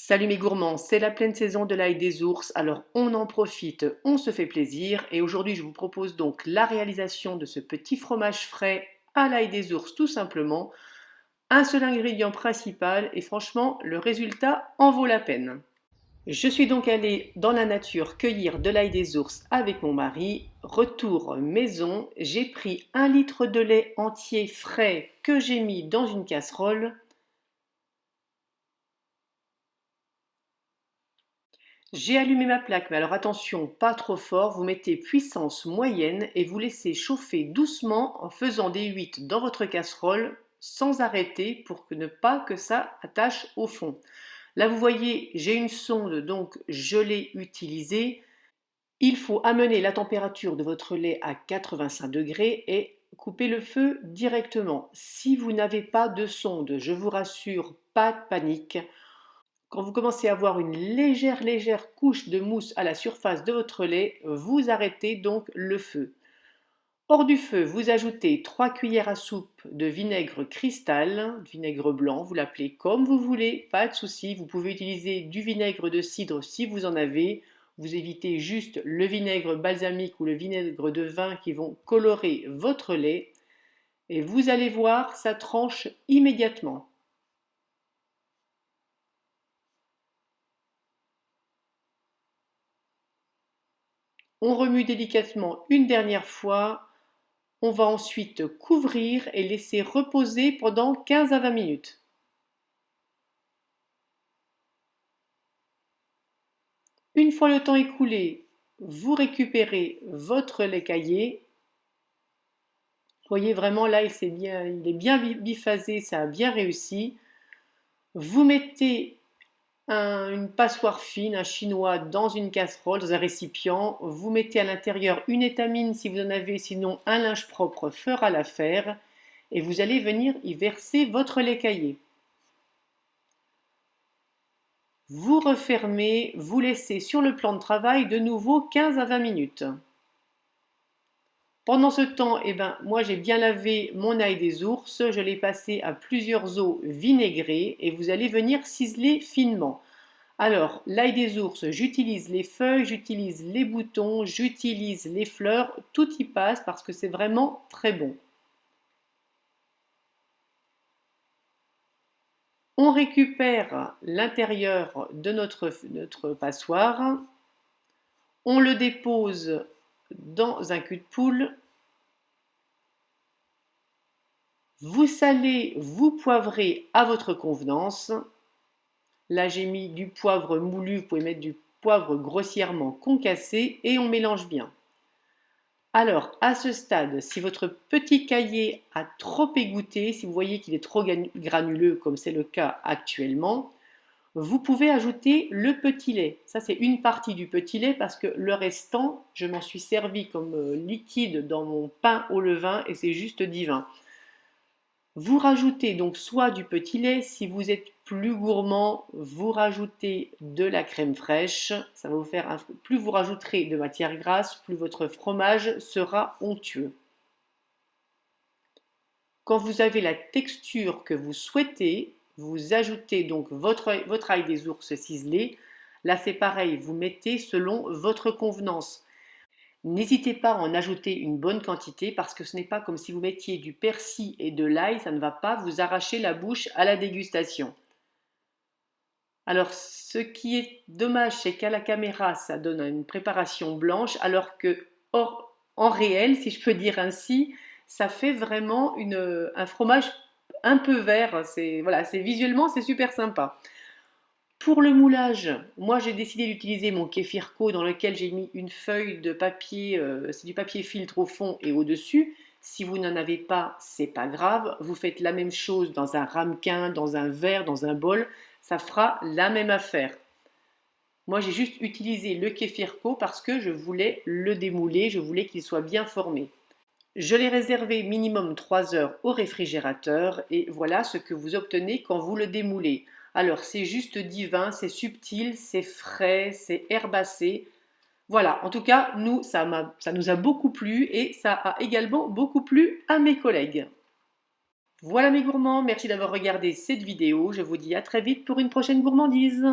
Salut mes gourmands, c'est la pleine saison de l'ail des ours, alors on en profite, on se fait plaisir et aujourd'hui je vous propose donc la réalisation de ce petit fromage frais à l'ail des ours tout simplement. Un seul ingrédient principal et franchement le résultat en vaut la peine. Je suis donc allée dans la nature cueillir de l'ail des ours avec mon mari. Retour maison, j'ai pris 1 litre de lait entier frais que j'ai mis dans une casserole. J'ai allumé ma plaque, mais alors attention, pas trop fort, vous mettez puissance moyenne et vous laissez chauffer doucement en faisant des huit dans votre casserole sans arrêter pour que ne pas que ça attache au fond. Là vous voyez, j'ai une sonde donc je l'ai utilisée. Il faut amener la température de votre lait à 85 degrés et couper le feu directement. Si vous n'avez pas de sonde, je vous rassure, pas de panique. Quand vous commencez à avoir une légère couche de mousse à la surface de votre lait, vous arrêtez donc le feu. Hors du feu, vous ajoutez 3 cuillères à soupe de vinaigre cristal, vinaigre blanc, vous l'appelez comme vous voulez, pas de souci. Vous pouvez utiliser du vinaigre de cidre si vous en avez. Vous évitez juste le vinaigre balsamique ou le vinaigre de vin qui vont colorer votre lait. Et vous allez voir, ça tranche immédiatement. On remue délicatement une dernière fois. On va ensuite couvrir et laisser reposer pendant 15 à 20 minutes. Une fois le temps écoulé, vous récupérez votre lait caillé. Vous voyez vraiment là, il est bien biphasé, ça a bien réussi. Vous mettez une passoire fine, un chinois dans une casserole, dans un récipient. Vous mettez à l'intérieur une étamine si vous en avez, sinon un linge propre fera l'affaire. Et vous allez venir y verser votre lait caillé. Vous refermez, vous laissez sur le plan de travail de nouveau 15 à 20 minutes. Pendant ce temps, moi j'ai bien lavé mon ail des ours, je l'ai passé à plusieurs eaux vinaigrées et vous allez venir ciseler finement. Alors, l'ail des ours, j'utilise les feuilles, j'utilise les boutons, j'utilise les fleurs, tout y passe parce que c'est vraiment très bon. On récupère l'intérieur de notre passoire, on le dépose dans un cul de poule. Vous salez, vous poivrez à votre convenance. Là, j'ai mis du poivre moulu, vous pouvez mettre du poivre grossièrement concassé et on mélange bien. Alors, à ce stade, si votre petit caillé a trop égoutté, si vous voyez qu'il est trop granuleux comme c'est le cas actuellement, vous pouvez ajouter le petit lait. Ça, c'est une partie du petit lait parce que le restant, je m'en suis servi comme liquide dans mon pain au levain et c'est juste divin. Vous rajoutez donc soit du petit lait, si vous êtes plus gourmand, vous rajoutez de la crème fraîche. Ça va vous faire plus vous rajouterez de matière grasse, plus votre fromage sera onctueux. Quand vous avez la texture que vous souhaitez, vous ajoutez donc votre ail des ours ciselé. Là, c'est pareil, vous mettez selon votre convenance. N'hésitez pas à en ajouter une bonne quantité parce que ce n'est pas comme si vous mettiez du persil et de l'ail, ça ne va pas vous arracher la bouche à la dégustation. Alors, ce qui est dommage, c'est qu'à la caméra, ça donne une préparation blanche, alors que en réel, si je peux dire ainsi, ça fait vraiment un fromage un peu vert. Voilà, visuellement, c'est super sympa. Pour le moulage, moi j'ai décidé d'utiliser mon kéfirko dans lequel j'ai mis une feuille de papier, c'est du papier filtre au fond et au-dessus. Si vous n'en avez pas, c'est pas grave. Vous faites la même chose dans un ramequin, dans un verre, dans un bol, ça fera la même affaire. Moi j'ai juste utilisé le kéfirko parce que je voulais le démouler, je voulais qu'il soit bien formé. Je l'ai réservé minimum 3 heures au réfrigérateur et voilà ce que vous obtenez quand vous le démoulez. Alors c'est juste divin, c'est subtil, c'est frais, c'est herbacé. Voilà, en tout cas, ça nous a beaucoup plu et ça a également beaucoup plu à mes collègues. Voilà mes gourmands, merci d'avoir regardé cette vidéo. Je vous dis à très vite pour une prochaine gourmandise.